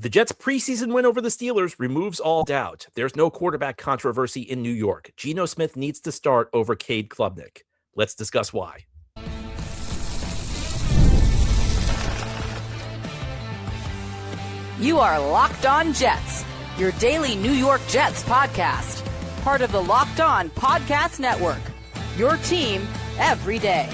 The Jets' preseason win over the Steelers removes all doubt. There's no quarterback controversy in New York. Geno Smith needs to start over Cade Klubnik. Let's discuss why. You are Locked On Jets, your daily New York Jets podcast. Part of the Locked On Podcast Network, your team every day.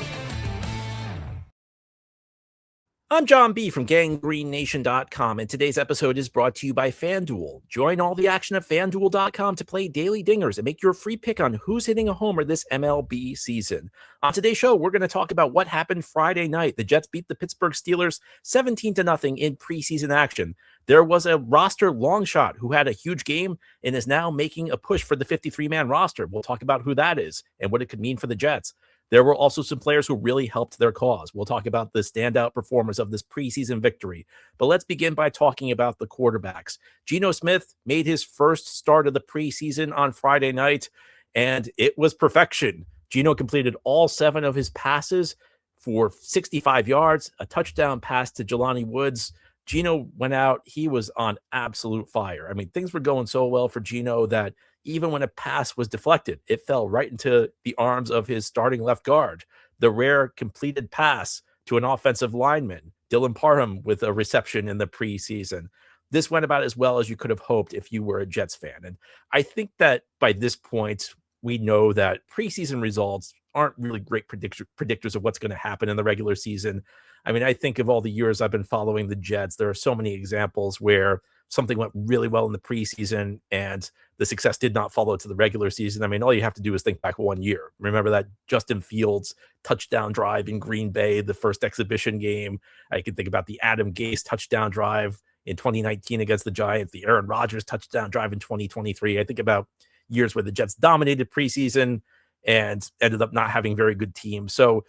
I'm John B. from GanggreenNation.com, and today's episode is brought to you by FanDuel. Join all the action at FanDuel.com to play daily dingers and make your free pick on who's hitting a homer this MLB season. On today's show, we're going to talk about what happened Friday night. The Jets beat the Pittsburgh Steelers 17-0 in preseason action. There was a roster long shot who had a huge game and is now making a push for the 53-man roster. We'll talk about who that is and what it could mean for the Jets. There were also some players who really helped their cause. We'll talk about the standout performers of this preseason victory. But let's begin by talking about the quarterbacks. Geno Smith made his first start of the preseason on Friday night, and it was perfection. Geno completed all 7 of his passes for 65 yards, a touchdown pass to Jelani Woods. Geno went out. He was on absolute fire. I mean, things were going so well for Geno that even when a pass was deflected, it fell right into the arms of his starting left guard. The rare completed pass to an offensive lineman, Dylan Parham, with a reception in the preseason. This went about as well as you could have hoped if you were a Jets fan. And I think that by this point, we know that preseason results aren't really great predictors of what's going to happen in the regular season. I mean, I think of all the years I've been following the Jets, there are so many examples where something went really well in the preseason and the success did not follow to the regular season. I mean, all you have to do is think back 1 year. Remember that Justin Fields touchdown drive in Green Bay, the first exhibition game. I can think about the Adam Gase touchdown drive in 2019 against the Giants, the Aaron Rodgers touchdown drive in 2023. I think about years where the Jets dominated preseason and ended up not having very good teams. So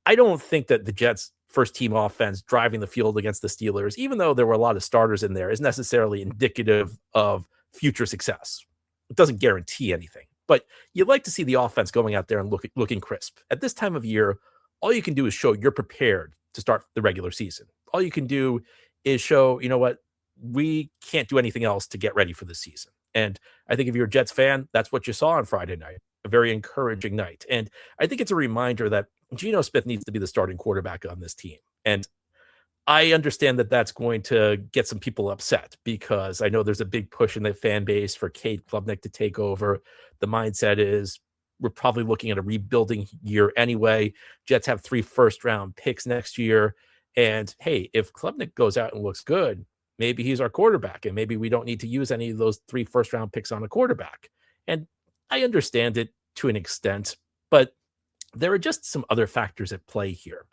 I don't think that the Jets' first team offense driving the field against the Steelers, even though there were a lot of starters in there, is necessarily indicative of future success. It doesn't guarantee anything, but you'd like to see the offense going out there and looking crisp. At this time of year, all you can do is show you're prepared to start the regular season. All you can do is show, you know what, we can't do anything else to get ready for the season. And I think if you're a Jets fan, that's what you saw on Friday night, a very encouraging night. And I think it's a reminder that Geno Smith needs to be the starting quarterback on this team. And I understand that that's going to get some people upset because I know there's a big push in the fan base for Cade Klubnik to take over. The mindset is we're probably looking at a rebuilding year anyway. Jets have 3 first-round picks next year. And hey, if Klubnik goes out and looks good, maybe he's our quarterback, and maybe we don't need to use any of those 3 first-round picks on a quarterback. And I understand it to an extent, but there are just some other factors at play here.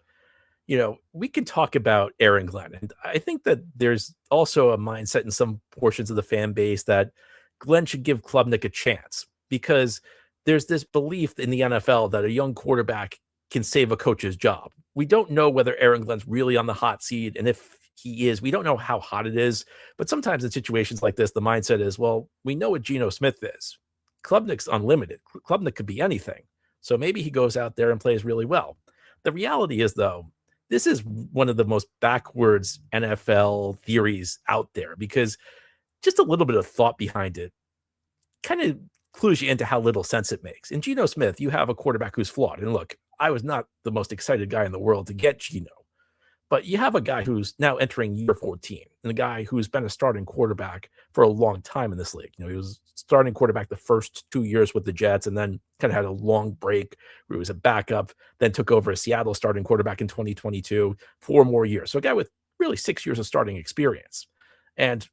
You know, we can talk about Aaron Glenn, and I think that there's also a mindset in some portions of the fan base that Glenn should give Klubnik a chance because there's this belief in the NFL that a young quarterback can save a coach's job. We don't know whether Aaron Glenn's really on the hot seat, and if he is, we don't know how hot it is. But sometimes in situations like this, the mindset is, well, we know what Geno Smith is. Klubnik's unlimited. Klubnik could be anything. So maybe he goes out there and plays really well. The reality is, though, this is one of the most backwards NFL theories out there because just a little bit of thought behind it kind of clues you into how little sense it makes. In Geno Smith, you have a quarterback who's flawed. And look, I was not the most excited guy in the world to get Geno, but you have a guy who's now entering year 14 and a guy who's been a starting quarterback for a long time in this league. You know, he was starting quarterback the first 2 years with the Jets and then kind of had a long break where he was a backup, then took over as Seattle starting quarterback in 2022, 4 more years. So a guy with really 6 years of starting experience and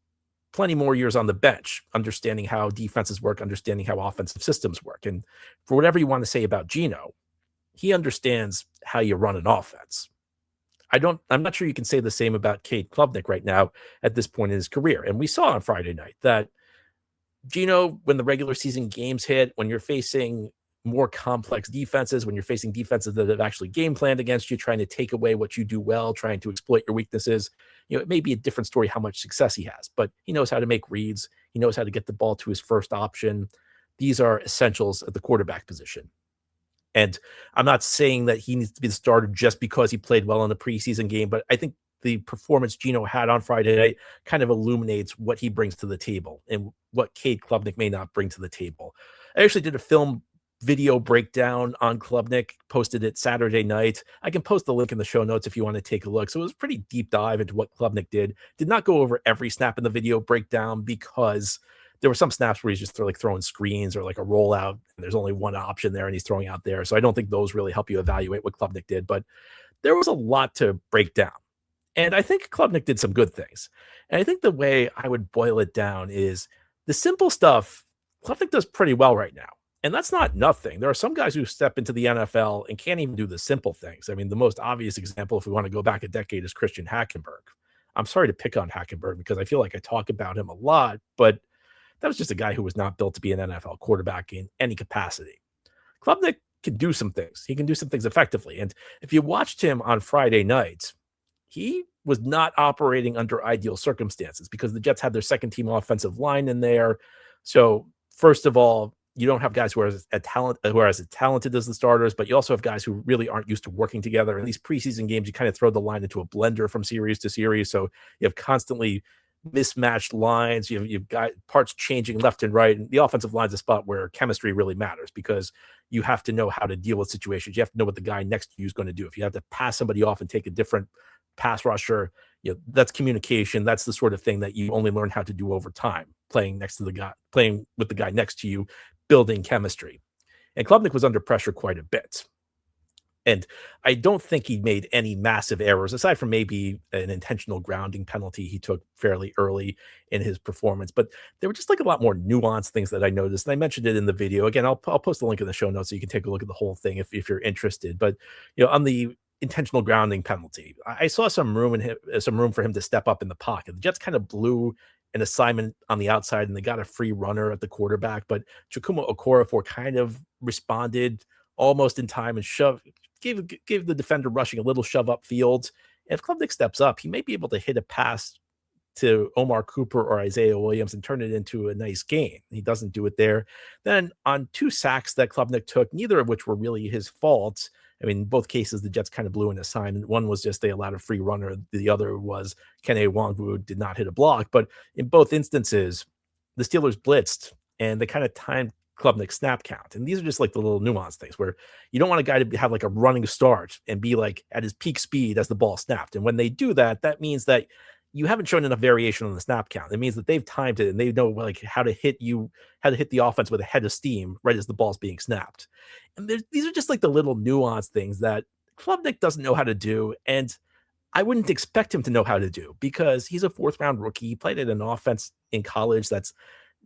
plenty more years on the bench, understanding how defenses work, understanding how offensive systems work. And for whatever you want to say about Geno, he understands how you run an offense. I'm not sure you can say the same about Cade Klubnik right now at this point in his career. And we saw on Friday night that Geno, when the regular season games hit, when you're facing more complex defenses, when you're facing defenses that have actually game planned against you, trying to take away what you do well, trying to exploit your weaknesses, you know, it may be a different story how much success he has, but he knows how to make reads. He knows how to get the ball to his first option. These are essentials at the quarterback position. And I'm not saying that he needs to be the starter just because he played well in the preseason game, but I think the performance Geno had on Friday night kind of illuminates what he brings to the table and what Cade Klubnik may not bring to the table. I actually did a film video breakdown on Klubnik, posted it Saturday night. I can post the link in the show notes if you want to take a look. So it was a pretty deep dive into what Klubnik did. Did not go over every snap in the video breakdown because there were some snaps where he's just throwing screens or like a rollout, and there's only one option there and he's throwing out there. So I don't think those really help you evaluate what Klubnik did, but there was a lot to break down. And I think Klubnik did some good things. And I think the way I would boil it down is the simple stuff Klubnik does pretty well right now. And that's not nothing. There are some guys who step into the NFL and can't even do the simple things. I mean, the most obvious example, if we want to go back a decade, is Christian Hackenberg. I'm sorry to pick on Hackenberg because I feel like I talk about him a lot, but that was just a guy who was not built to be an NFL quarterback in any capacity. Klubnik can do some things. He can do some things effectively. And if you watched him on Friday night, he was not operating under ideal circumstances because the Jets had their second team offensive line in there. So first of all, you don't have guys who are as talented as the starters, but you also have guys who really aren't used to working together. In these preseason games, you kind of throw the line into a blender from series to series. So you have constantly mismatched lines. You've got parts changing left and right. And the offensive line is a spot where chemistry really matters because you have to know how to deal with situations. You have to know what the guy next to you is going to do. If you have to pass somebody off and take a different pass rusher, that's communication. That's the sort of thing that you only learn how to do over time, playing with the guy next to you, building chemistry. And Klubnik was under pressure quite a bit. And I don't think he made any massive errors, aside from maybe an intentional grounding penalty he took fairly early in his performance. But there were just like a lot more nuanced things that I noticed. And I mentioned it in the video. Again, I'll post the link in the show notes so you can take a look at the whole thing if you're interested. But on the intentional grounding penalty, I saw some room for him to step up in the pocket. The Jets kind of blew an assignment on the outside and they got a free runner at the quarterback. But Chukwuma Okorafor kind of responded almost in time and gave the defender rushing a little shove up field. And if Klubnik steps up, he may be able to hit a pass to Omar Cooper or Isaiah Williams and turn it into a nice gain. He doesn't do it there. Then on 2 sacks that Klubnik took, neither of which were really his fault. I mean, in both cases, the Jets kind of blew an assignment. One was just they allowed a free runner. The other was Kene Nwangwu did not hit a block. But in both instances, the Steelers blitzed and they kind of timed Klubnik snap count. And these are just like the little nuanced things where you don't want a guy to have like a running start and be like at his peak speed as the ball snapped. And when they do that, that means that you haven't shown enough variation on the snap count. It means that they've timed it and they know like how to hit the offense with a head of steam right as the ball's being snapped. And these are just like the little nuanced things that Klubnik doesn't know how to do. And I wouldn't expect him to know how to do because he's a 4th round rookie. He played at an offense in college that's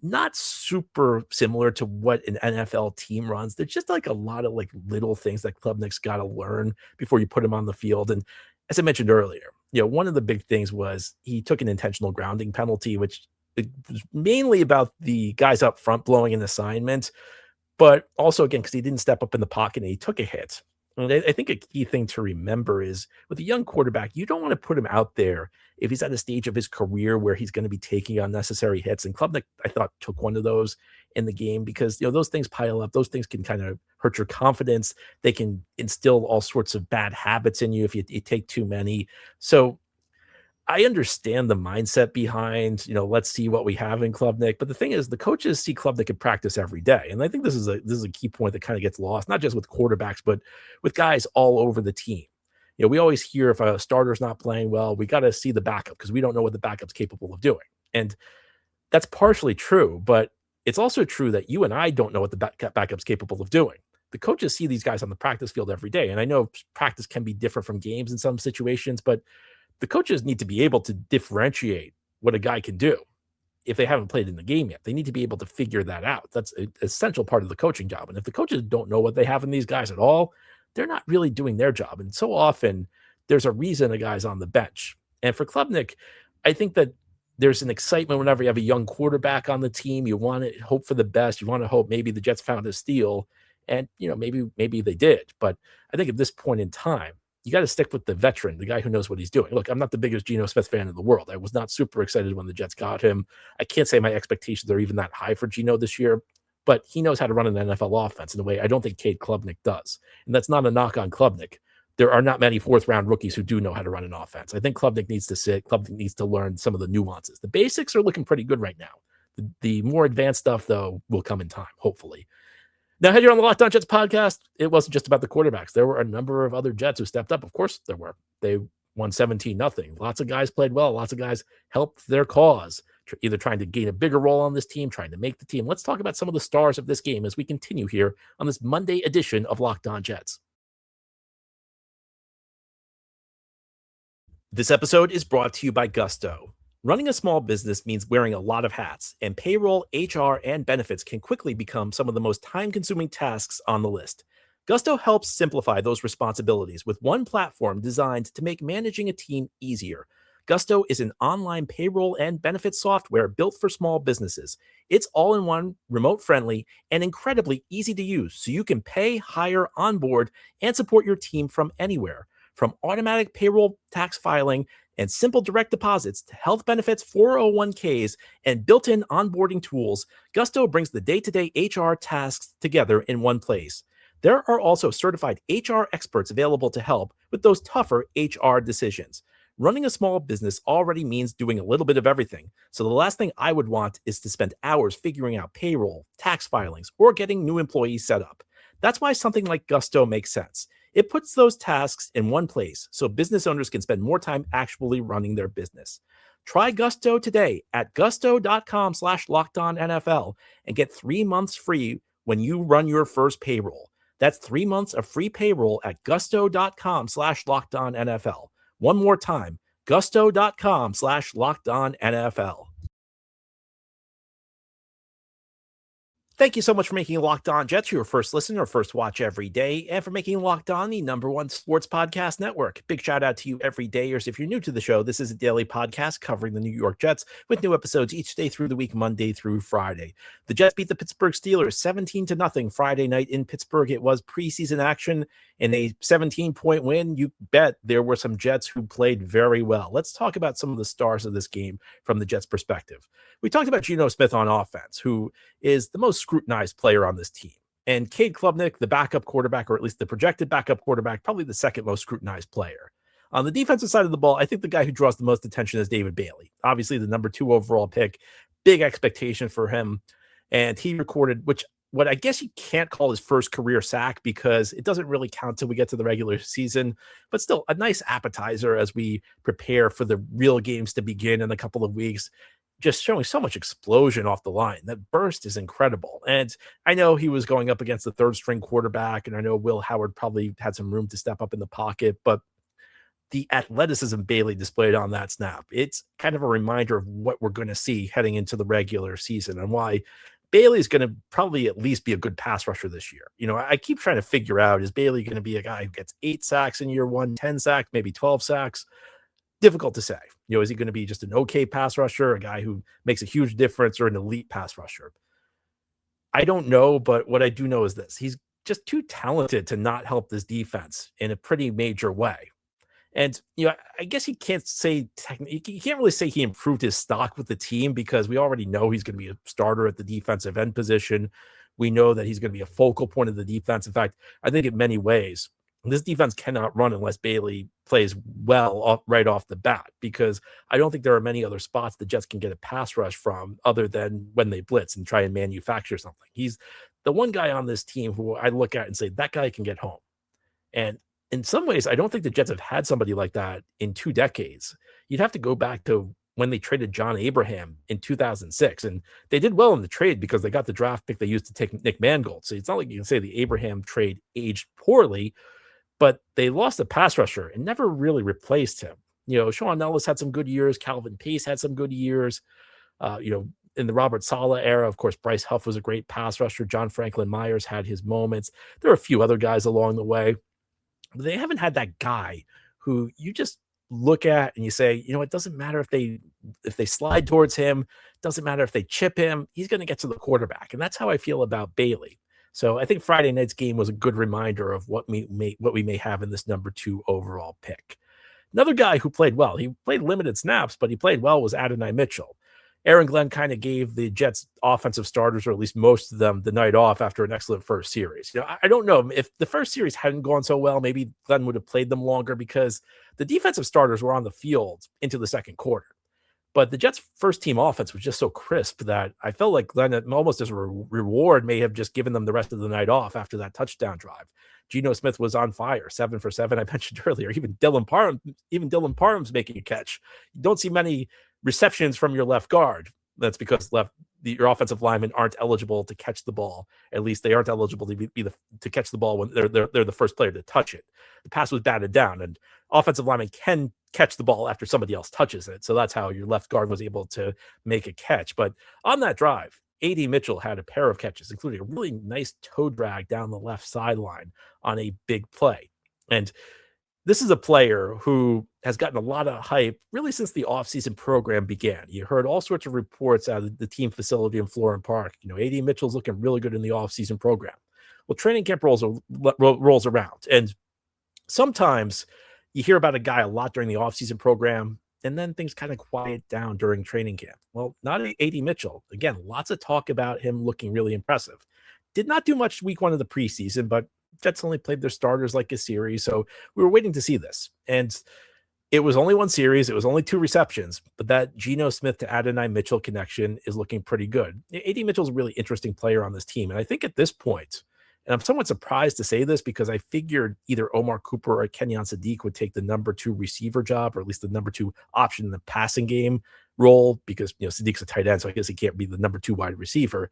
not super similar to what an NFL team runs. There's just like a lot of like little things that Klubnik's got to learn before you put him on the field. And as I mentioned earlier, one of the big things was he took an intentional grounding penalty, which was mainly about the guys up front blowing an assignment, but also again, because he didn't step up in the pocket and he took a hit. And I think a key thing to remember is with a young quarterback, you don't want to put him out there if he's at a stage of his career where he's going to be taking unnecessary hits. And Klubnik, I thought, took one of those in the game because, those things pile up. Those things can kind of hurt your confidence. They can instill all sorts of bad habits in you if you take too many. So I understand the mindset behind, let's see what we have in Klubnik. But the thing is, the coaches see Klubnik in practice every day. And I think this is a key point that kind of gets lost, not just with quarterbacks, but with guys all over the team. We always hear if a starter's not playing well, we got to see the backup because we don't know what the backup's capable of doing. And that's partially true, but it's also true that you and I don't know what the backup's capable of doing. The coaches see these guys on the practice field every day. And I know practice can be different from games in some situations, but the coaches need to be able to differentiate what a guy can do if they haven't played in the game yet. They need to be able to figure that out. That's an essential part of the coaching job. And if the coaches don't know what they have in these guys at all, they're not really doing their job. And so often there's a reason a guy's on the bench. And for Klubnik, I think that there's an excitement whenever you have a young quarterback on the team. You want to hope for the best. You want to hope maybe the Jets found a steal. And, maybe they did. But I think at this point in time, you got to stick with the veteran, the guy who knows what he's doing. Look, I'm not the biggest Geno Smith fan in the world. I was not super excited when the Jets got him. I can't say my expectations are even that high for Geno this year, but he knows how to run an NFL offense in a way I don't think Cade Klubnik does. And that's not a knock on Klubnik. there are not many fourth-round rookies who do know how to run an offense. I think Klubnik needs to sit. Klubnik needs to learn some of the nuances. The basics are looking pretty good right now. The more advanced stuff, though, will come in time, hopefully. Now, here on the Locked On Jets podcast, it wasn't just about the quarterbacks. There were a number of other Jets who stepped up. Of course, there were. They won 17-0. Lots of guys played well. Lots of guys helped their cause, either trying to gain a bigger role on this team, trying to make the team. Let's talk about some of the stars of this game as we continue here on this Monday edition of Locked On Jets. This episode is brought to you by Gusto. Running a small business means wearing a lot of hats, and payroll, HR, and benefits can quickly become some of the most time-consuming tasks on the list. Gusto helps simplify those responsibilities with one platform designed to make managing a team easier. Gusto is an online payroll and benefits software built for small businesses. It's all-in-one, remote-friendly, and incredibly easy to use, so you can pay, hire, onboard, and support your team from anywhere. From automatic payroll tax filing and simple direct deposits to health benefits, 401ks, and built-in onboarding tools, Gusto brings the day-to-day HR tasks together in one place. There are also certified HR experts available to help with those tougher HR decisions. Running a small business already means doing a little bit of everything, so the last thing I would want is to spend hours figuring out payroll, tax filings, or getting new employees set up. That's why something like Gusto makes sense. It puts those tasks in one place so business owners can spend more time actually running their business. Try Gusto today at gusto.com/lockedonnfl and get 3 months free when you run your first payroll. That's 3 months of free payroll at gusto.com/lockedonnfl. One more time, gusto.com/lockedonnfl. Thank you so much for making Locked On Jets your first listen or first watch every day, and for making Locked On the #1 sports podcast network. Big shout out to you everydayers. If you're new to the show, this is a daily podcast covering the New York Jets with new episodes each day through the week, Monday through Friday. The Jets beat the Pittsburgh Steelers 17-0 Friday night in Pittsburgh. It was preseason action in a 17-point win. You bet there were some Jets who played very well. Let's talk about some of the stars of this game from the Jets' perspective. We talked about Geno Smith on offense, who is the most scrutinized player on this team. And Cade Klubnik, the backup quarterback, or at least the projected backup quarterback, probably the second most scrutinized player. On the defensive side of the ball, I think the guy who draws the most attention is David Bailey. Obviously, the #2 overall pick, big expectation for him. And he recorded, what I guess you can't call his first career sack because it doesn't really count till we get to the regular season, but still a nice appetizer as we prepare for the real games to begin in a couple of weeks. Just showing so much explosion off the line. That burst is incredible. And I know he was going up against the third string quarterback, and I know Will Howard probably had some room to step up in the pocket, but the athleticism Bailey displayed on that snap, it's kind of a reminder of what we're going to see heading into the regular season and why Bailey's going to probably at least be a good pass rusher this year. You know, I keep trying to figure out, is Bailey going to be a guy who gets 8 sacks in year one, 10 sacks, maybe 12 sacks? Difficult to say. You know, is he going to be just an okay pass rusher, a guy who makes a huge difference, or an elite pass rusher? I don't know, but what I do know is this. He's just too talented to not help this defense in a pretty major way. And, you know, I guess you can't really say he improved his stock with the team because we already know he's going to be a starter at the defensive end position. We know that he's going to be a focal point of the defense. In fact, I think in many ways, this defense cannot run unless Bailey plays well right off the bat, because I don't think there are many other spots the Jets can get a pass rush from other than when they blitz and try and manufacture something. He's the one guy on this team who I look at and say, that guy can get home. And in some ways, I don't think the Jets have had somebody like that in 2 decades. You'd have to go back to when they traded John Abraham in 2006. And they did well in the trade because they got the draft pick they used to take Nick Mangold. So it's not like you can say the Abraham trade aged poorly, but they lost a pass rusher and never really replaced him. You know, Sean Ellis had some good years. Calvin Pace had some good years. In the Robert Saleh era, of course, Bryce Huff was a great pass rusher. John Franklin Myers had his moments. There are a few other guys along the way, but they haven't had that guy who you just look at and you say, you know, it doesn't matter if they slide towards him, doesn't matter if they chip him, he's going to get to the quarterback. And that's how I feel about Bailey. So I think Friday night's game was a good reminder of what we may have in this #2 overall pick. Another guy who played well, he played limited snaps, but he played well, was Adonai Mitchell. Aaron Glenn kind of gave the Jets offensive starters, or at least most of them, the night off after an excellent first series. I don't know if the first series hadn't gone so well, maybe Glenn would have played them longer because the defensive starters were on the field into the second quarter. But the Jets' first team offense was just so crisp that I felt like Glenn, almost as a reward, may have just given them the rest of the night off after that touchdown drive. Geno Smith was on fire, 7 for 7. I mentioned earlier, even Dylan Parham's making a catch. You don't see many receptions from your left guard. That's because your offensive linemen aren't eligible to catch the ball. At least they aren't eligible to catch the ball when they're the first player to touch it. The pass was batted down, and offensive linemen can catch the ball after somebody else touches it. So that's how your left guard was able to make a catch. But on that drive, A.D. Mitchell had a pair of catches, including a really nice toe drag down the left sideline on a big play. And this is a player who has gotten a lot of hype really since the offseason program began. You heard all sorts of reports out of the team facility in Florham Park. A.D. Mitchell's looking really good in the offseason program. Well, training camp rolls around, and sometimes you hear about a guy a lot during the offseason program, and then things kind of quiet down during training camp. Well, not A.D. Mitchell. Again, lots of talk about him looking really impressive. Did not do much week 1 of the preseason, but Jets only played their starters like a series, so we were waiting to see this. And it was only one series. It was only 2 receptions, but that Geno Smith to Adonai Mitchell connection is looking pretty good. A.D. Mitchell's a really interesting player on this team, and I think at this point, and I'm somewhat surprised to say this because I figured either Omar Cooper or Kenyon Sadiq would take the number 2 receiver job, or at least the number 2 option in the passing game role, because Sadiq's a tight end, so I guess he can't be the number 2 wide receiver.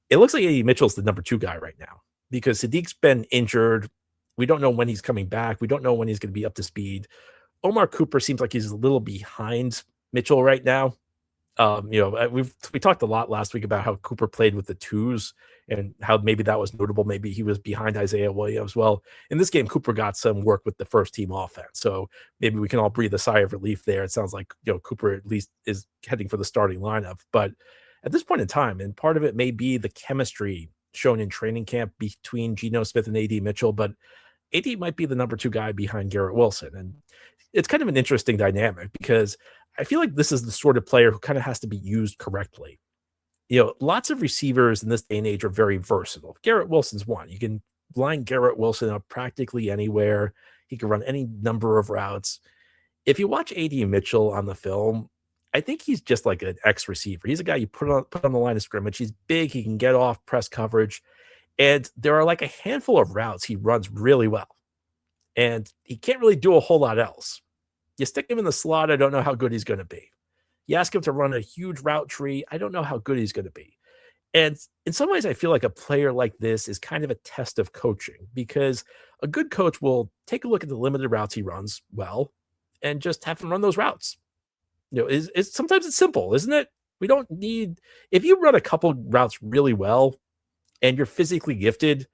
It looks like A.D. Mitchell's the number 2 guy right now because Sadiq's been injured. We don't know when he's coming back. We don't know when he's going to be up to speed. Omar Cooper seems like he's a little behind Mitchell right now. We talked a lot last week about how Cooper played with the 2s and how maybe that was notable. Maybe he was behind Isaiah Williams. Well, in this game, Cooper got some work with the first team offense. So maybe we can all breathe a sigh of relief there. It sounds like, Cooper at least is heading for the starting lineup. But at this point in time, and part of it may be the chemistry shown in training camp between Geno Smith and A.D. Mitchell, but A.D. might be the number 2 guy behind Garrett Wilson. And it's kind of an interesting dynamic because I feel like this is the sort of player who kind of has to be used correctly. Lots of receivers in this day and age are very versatile. Garrett Wilson's one. You can line Garrett Wilson up practically anywhere. He can run any number of routes. If you watch A.D. Mitchell on the film, I think he's just like an X receiver. He's a guy you put on the line of scrimmage. He's big. He can get off press coverage. And there are like a handful of routes he runs really well. And he can't really do a whole lot else. You stick him in the slot, I don't know how good he's going to be. You ask him to run a huge route tree, I don't know how good he's going to be. And in some ways, I feel like a player like this is kind of a test of coaching because a good coach will take a look at the limited routes he runs well and just have him run those routes. Sometimes it's simple, isn't it? We don't need, if you run a couple routes really well and you're physically gifted,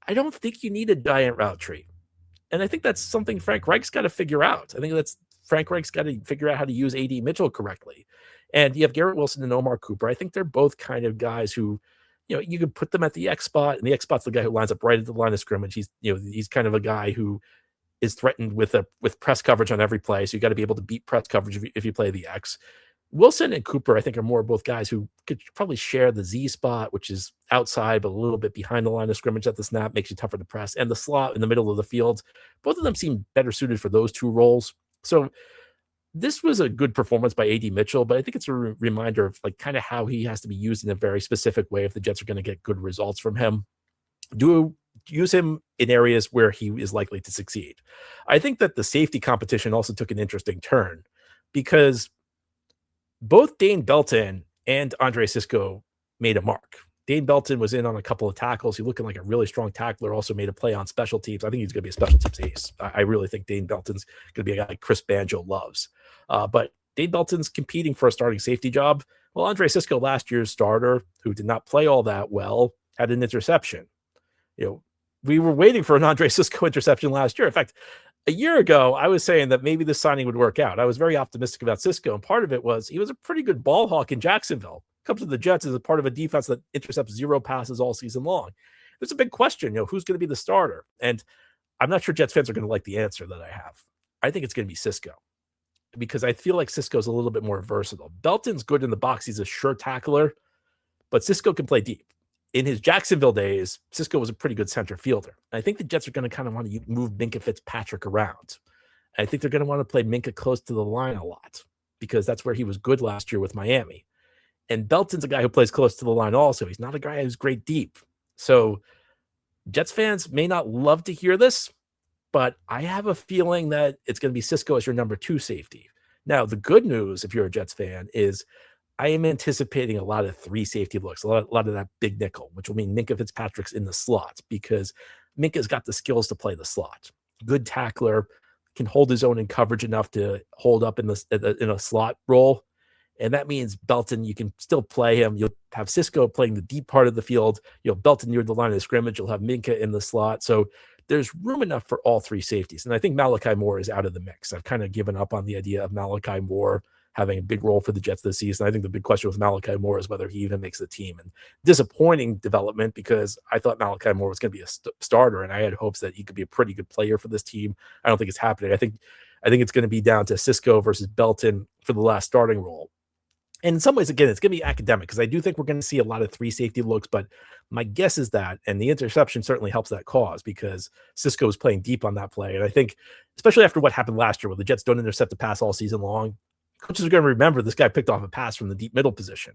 I don't think you need a giant route tree. And I think that's something Frank Reich's got to figure out. I think that's Frank Reich's got to figure out how to use A.D. Mitchell correctly. And you have Garrett Wilson and Omar Cooper. I think they're both kind of guys who, you can put them at the X spot, and the X spot's the guy who lines up right at the line of scrimmage. He's kind of a guy who is threatened with press coverage on every play. So you got to be able to beat press coverage if you play the X. Wilson and Cooper, I think, are more both guys who could probably share the Z spot, which is outside, but a little bit behind the line of scrimmage at the snap, makes you tougher to press, and the slot in the middle of the field. Both of them seem better suited for those 2 roles. So this was a good performance by A.D. Mitchell, but I think it's a reminder of like kind of how he has to be used in a very specific way if the Jets are going to get good results from him. Use him in areas where he is likely to succeed. I think that the safety competition also took an interesting turn because both Dane Belton and Andre Sisco made a mark. Dane Belton was in on a couple of tackles. He's looking like a really strong tackler, also made a play on special teams. I think he's going to be a special teams ace. I really think Dane Belton's going to be a guy like Chris Banjo loves. But Dane Belton's competing for a starting safety job. Well, Andre Sisco, last year's starter, who did not play all that well, had an interception. We were waiting for an Andre Sisco interception last year. In fact, a year ago, I was saying that maybe this signing would work out. I was very optimistic about Sisco, and part of it was he was a pretty good ball hawk in Jacksonville. Comes to the Jets as a part of a defense that intercepts 0 passes all season long. There's a big question, who's going to be the starter? And I'm not sure Jets fans are going to like the answer that I have. I think it's going to be Sisco. because I feel like Sisco's a little bit more versatile. Belton's good in the box. He's a sure tackler, but Sisco can play deep. In his Jacksonville days, Sisco was a pretty good center fielder. I think the Jets are going to kind of want to move Minkah Fitzpatrick around. I think they're going to want to play Minkah close to the line a lot because that's where he was good last year with Miami. And Belton's a guy who plays close to the line also. He's not a guy who's great deep. So Jets fans may not love to hear this, but I have a feeling that it's going to be Sisco as your number 2 safety. Now, the good news, if you're a Jets fan, is I am anticipating a lot of 3 safety looks, a lot of that big nickel, which will mean Minkah Fitzpatrick's in the slot because Minkah's got the skills to play the slot. Good tackler, can hold his own in coverage enough to hold up in a slot role. And that means Belton, you can still play him. You'll have Sisco playing the deep part of the field. You'll have Belton near the line of scrimmage. You'll have Minkah in the slot. So there's room enough for all 3 safeties. And I think Malachi Moore is out of the mix. I've kind of given up on the idea of Malachi Moore having a big role for the Jets this season. I think the big question with Malachi Moore is whether he even makes the team. And disappointing development because I thought Malachi Moore was going to be a starter, and I had hopes that he could be a pretty good player for this team. I don't think it's happening. I think it's going to be down to Sisco versus Belton for the last starting role. And in some ways, again, it's going to be academic because I do think we're going to see a lot of 3 safety looks, but my guess is that, and the interception certainly helps that cause because Sisco is playing deep on that play. And I think, especially after what happened last year where the Jets don't intercept the pass all season long, coaches are going to remember this guy picked off a pass from the deep middle position.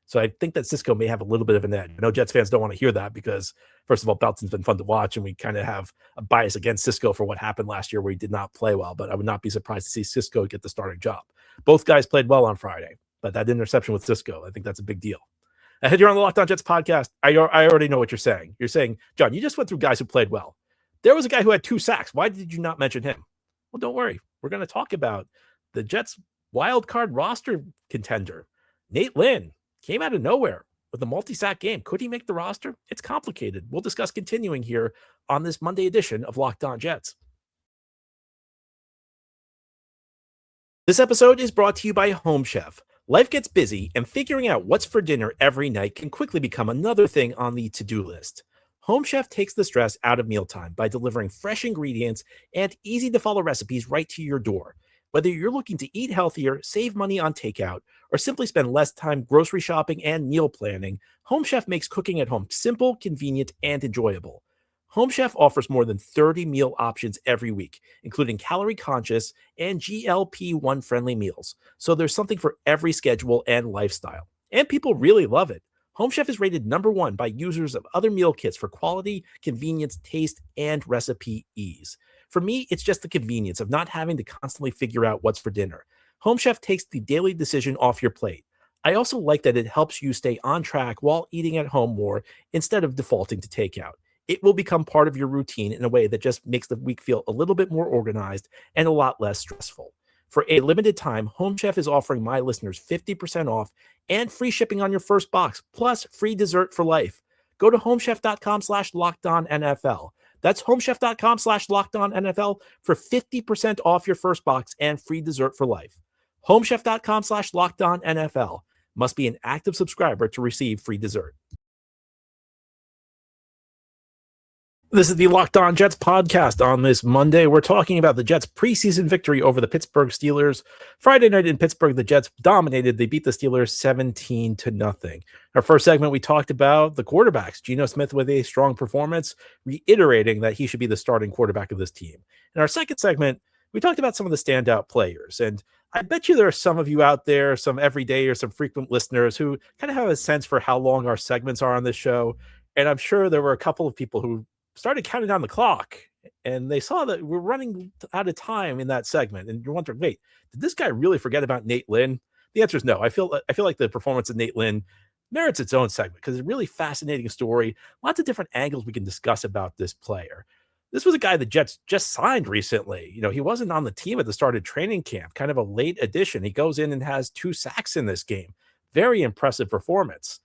So I think that Sisco may have a little bit of an edge. I know Jets fans don't want to hear that because, first of all, Belton's been fun to watch, and we kind of have a bias against Sisco for what happened last year where he did not play well, but I would not be surprised to see Sisco get the starting job. Both guys played well on Friday, but that interception with Sisco, I think that's a big deal. Ahead here on the Locked On Jets podcast, I already know what you're saying. You're saying, John, you just went through guys who played well. There was a guy who had 2 sacks. Why did you not mention him? Well, don't worry. We're going to talk about the Jets' wild card roster contender. Nate Lynn came out of nowhere with a multi-sack game. Could he make the roster? It's complicated. We'll discuss continuing here on this Monday edition of Locked On Jets. This episode is brought to you by Home Chef. Life gets busy, and figuring out what's for dinner every night can quickly become another thing on the to-do list. Home Chef takes the stress out of mealtime by delivering fresh ingredients and easy-to-follow recipes right to your door. Whether you're looking to eat healthier, save money on takeout, or simply spend less time grocery shopping and meal planning, Home Chef makes cooking at home simple, convenient, and enjoyable. Home Chef offers more than 30 meal options every week, including calorie-conscious and GLP-1 friendly meals. So there's something for every schedule and lifestyle. And people really love it. Home Chef is rated #1 by users of other meal kits for quality, convenience, taste, and recipe ease. For me, it's just the convenience of not having to constantly figure out what's for dinner. Home Chef takes the daily decision off your plate. I also like that it helps you stay on track while eating at home more instead of defaulting to takeout. It will become part of your routine in a way that just makes the week feel a little bit more organized and a lot less stressful. For a limited time, Home Chef is offering my listeners 50% off and free shipping on your first box, plus free dessert for life. Go to homechef.com/lockedonnfl. That's homechef.com/lockedonnfl for 50% off your first box and free dessert for life. Homechef.com/lockedonnfl. Must be an active subscriber to receive free dessert. This is the Locked On Jets podcast. On this Monday, we're talking about the Jets' preseason victory over the Pittsburgh Steelers. Friday night in Pittsburgh, the Jets dominated. They beat the Steelers 17-0. Our first segment, we talked about the quarterbacks. Geno Smith with a strong performance, reiterating that he should be the starting quarterback of this team. In our second segment, we talked about some of the standout players. And I bet you there are some of you out there, some everyday or some frequent listeners who kind of have a sense for how long our segments are on this show. And I'm sure there were a couple of people who started counting down the clock and they saw that we're running out of time in that segment. And you're wondering, wait, did this guy really forget about Nate Lynn? The answer is no. I feel like the performance of Nate Lynn merits its own segment because it's a really fascinating story. Lots of different angles we can discuss about this player. This was a guy the Jets just signed recently. You know, he wasn't on the team at the start of training camp, kind of a late addition. He goes in and has 2 sacks in this game. Very impressive performance.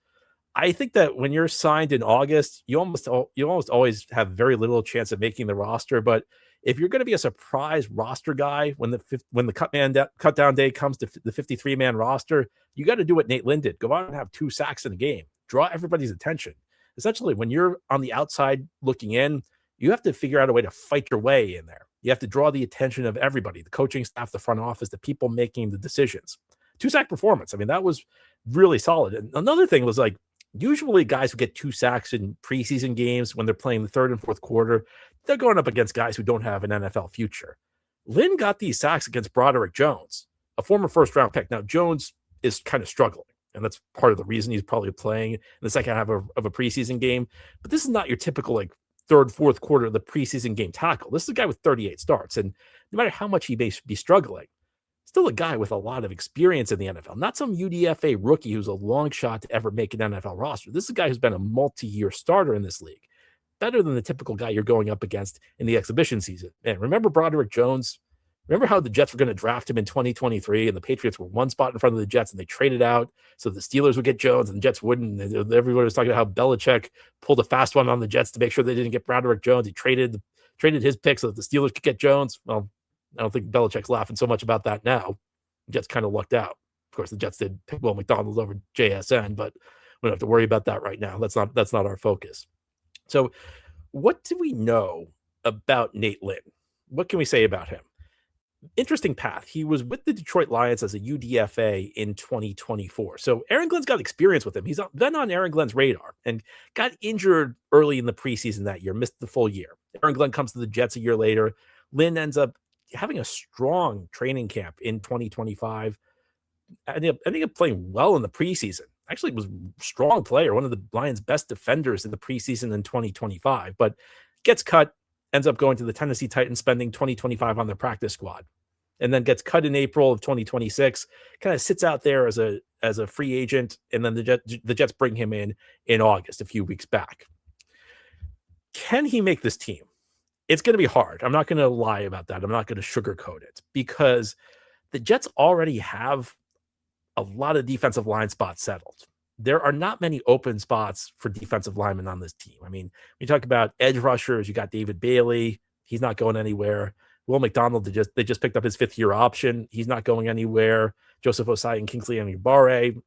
I think that when you're signed in August, you almost always have very little chance of making the roster. But if you're going to be a surprise roster guy when the cut down day comes to the 53-man roster, you got to do what Nate Lynn did. Go out and have 2 sacks in a game. Draw everybody's attention. Essentially, when you're on the outside looking in, you have to figure out a way to fight your way in there. You have to draw the attention of everybody, the coaching staff, the front office, the people making the decisions. 2-sack performance. I mean, that was really solid. And another thing was like, usually guys who get 2 sacks in preseason games when they're playing the third and fourth quarter, they're going up against guys who don't have an NFL future. Lynn got these sacks against Broderick Jones, a former first-round pick. Now, Jones is kind of struggling, and that's part of the reason he's probably playing in the second half of a preseason game. But this is not your typical like third, fourth quarter of the preseason game tackle. This is a guy with 38 starts, and no matter how much he may be struggling, still a guy with a lot of experience in the NFL, not some UDFA rookie who's a long shot to ever make an NFL roster. This is a guy who's been a multi-year starter in this league, better than the typical guy you're going up against in the exhibition season. And remember Broderick Jones? Remember how the Jets were going to draft him in 2023 and the Patriots were one spot in front of the Jets and they traded out so the Steelers would get Jones and the Jets wouldn't. And everybody was talking about how Belichick pulled a fast one on the Jets to make sure they didn't get Broderick Jones. He traded his pick so that the Steelers could get Jones. Well, I don't think Belichick's laughing so much about that now. The Jets kind of lucked out. Of course, the Jets did pick Will McDonald over JSN, but we don't have to worry about that right now. That's not our focus. So what do we know about Nate Lynn? What can we say about him? Interesting path. He was with the Detroit Lions as a UDFA in 2024. So Aaron Glenn's got experience with him. He's been on Aaron Glenn's radar and got injured early in the preseason that year, missed the full year. Aaron Glenn comes to the Jets a year later. Lynn ends up having a strong training camp in 2025. Ending up playing well in the preseason. Actually was a strong player, one of the Lions' best defenders in the preseason in 2025, but gets cut, ends up going to the Tennessee Titans, spending 2025 on their practice squad, and then gets cut in April of 2026, kind of sits out there as a free agent, and then the Jets bring him in August, a few weeks back. Can he make this team? It's going to be hard. I'm not going to lie about that. I'm not going to sugarcoat it because the Jets already have a lot of defensive line spots settled. There are not many open spots for defensive linemen on this team. I mean, we talk about edge rushers. You got David Bailey. He's not going anywhere. Will McDonald, they just picked up his 5th-year option. He's not going anywhere. Joseph Osai and Kingsley Enagbare.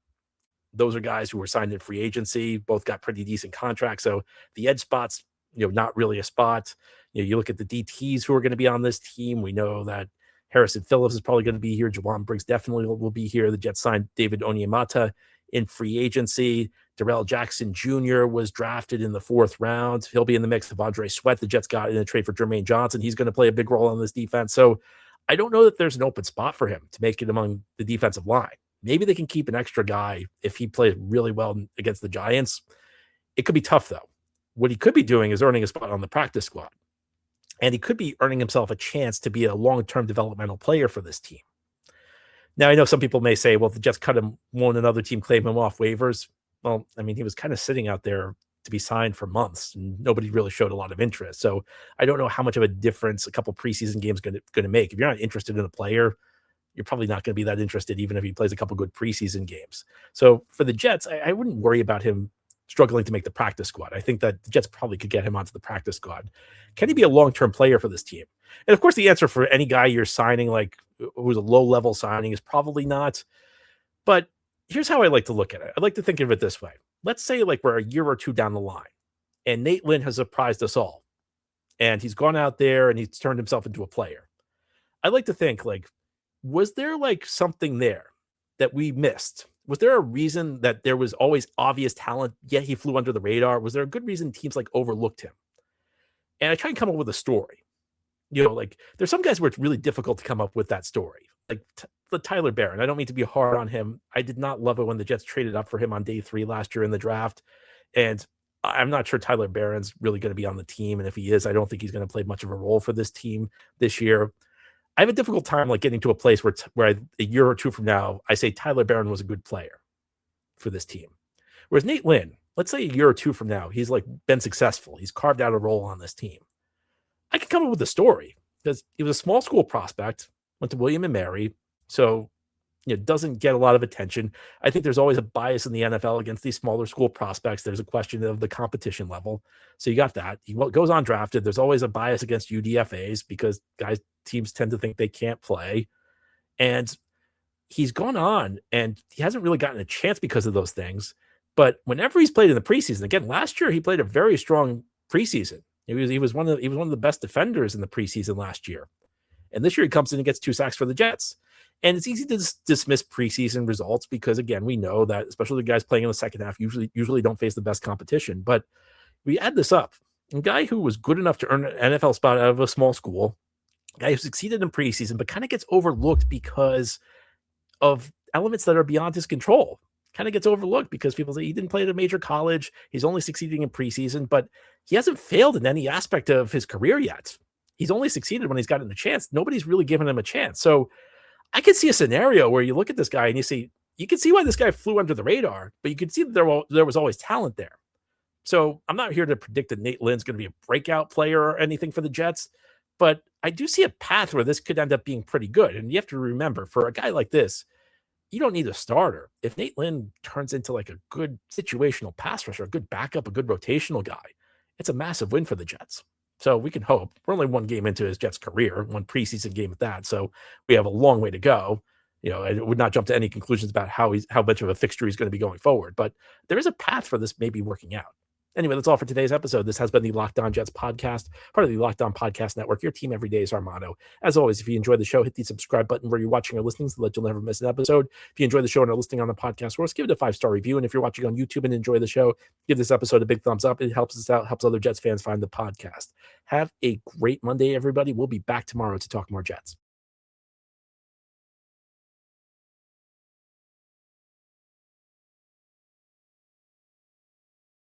Those are guys who were signed in free agency. Both got pretty decent contracts. So the edge spots, not really a spot. You look at the DTs who are going to be on this team. We know that Harrison Phillips is probably going to be here. Jawan Briggs definitely will be here. The Jets signed David Onyemata in free agency. Darrell Jackson Jr. was drafted in the 4th round. He'll be in the mix of Andre Sweat. The Jets got in a trade for Jermaine Johnson. He's going to play a big role on this defense. So I don't know that there's an open spot for him to make it among the defensive line. Maybe they can keep an extra guy if he plays really well against the Giants. It could be tough, though. What he could be doing is earning a spot on the practice squad. And he could be earning himself a chance to be a long-term developmental player for this team. Now, I know some people may say, well, if the Jets cut him, won't another team claim him off waivers? Well, I mean, he was kind of sitting out there to be signed for months, and nobody really showed a lot of interest. So I don't know how much of a difference a couple preseason games going to make. If you're not interested in a player, you're probably not going to be that interested, even if he plays a couple good preseason games. So for the Jets, I wouldn't worry about him struggling to make the practice squad. I think that the Jets probably could get him onto the practice squad. Can he be a long-term player for this team? And of course, the answer for any guy you're signing, like who's a low-level signing, is probably not. But here's how I like to look at it. I like to think of it this way. Let's say like we're a year or two down the line, and Nate Lynn has surprised us all. And he's gone out there and he's turned himself into a player. I like to think like, was there like something there that we missed? Was there a reason that there was always obvious talent, yet he flew under the radar? Was there a good reason teams like overlooked him? And I try and come up with a story. Like there's some guys where it's really difficult to come up with that story. Like the Tyler Barron. I don't mean to be hard on him. I did not love it when the Jets traded up for him on day 3 last year in the draft. And I'm not sure Tyler Barron's really going to be on the team. And if he is, I don't think he's going to play much of a role for this team this year. I have a difficult time like getting to a place where a year or two from now, I say Tyler Barron was a good player for this team. Whereas Nate Lynn, let's say a year or two from now, he's like been successful. He's carved out a role on this team. I can come up with a story because he was a small school prospect, went to William and Mary. So, doesn't get a lot of attention. I think there's always a bias in the NFL against these smaller school prospects. There's a question of the competition level. So you got that. He goes undrafted. There's always a bias against UDFAs because teams tend to think they can't play. And he's gone on and he hasn't really gotten a chance because of those things. But whenever he's played in the preseason, again, last year he played a very strong preseason. He was one of the best defenders in the preseason last year. And this year he comes in and gets 2 sacks for the Jets. And it's easy to dismiss preseason results because, again, we know that especially the guys playing in the second half usually don't face the best competition. But we add this up. A guy who was good enough to earn an NFL spot out of a small school, a guy who succeeded in preseason but kind of gets overlooked because of elements that are beyond his control. Kind of gets overlooked because people say he didn't play at a major college. He's only succeeding in preseason, but he hasn't failed in any aspect of his career yet. He's only succeeded when he's gotten a chance. Nobody's really given him a chance. So I could see a scenario where you look at this guy and you can see why this guy flew under the radar, but you can see that there was always talent there. So I'm not here to predict that Nate Lynn's going to be a breakout player or anything for the Jets, but I do see a path where this could end up being pretty good. And you have to remember, for a guy like this, you don't need a starter. If Nate Lynn turns into like a good situational pass rusher, a good backup, a good rotational guy, it's a massive win for the Jets. So we can hope. We're only 1 game into his Jets career, 1 preseason game at that. So we have a long way to go. I would not jump to any conclusions about how much of a fixture he's going to be going forward, but there is a path for this maybe working out. Anyway, that's all for today's episode. This has been the Locked On Jets podcast, part of the Locked On Podcast Network. Your team every day is our motto. As always, if you enjoyed the show, hit the subscribe button where you're watching or listening so that you'll never miss an episode. If you enjoy the show and are listening on the podcast source, give it a 5-star review. And if you're watching on YouTube and enjoy the show, give this episode a big thumbs up. It helps us out, helps other Jets fans find the podcast. Have a great Monday, everybody. We'll be back tomorrow to talk more Jets.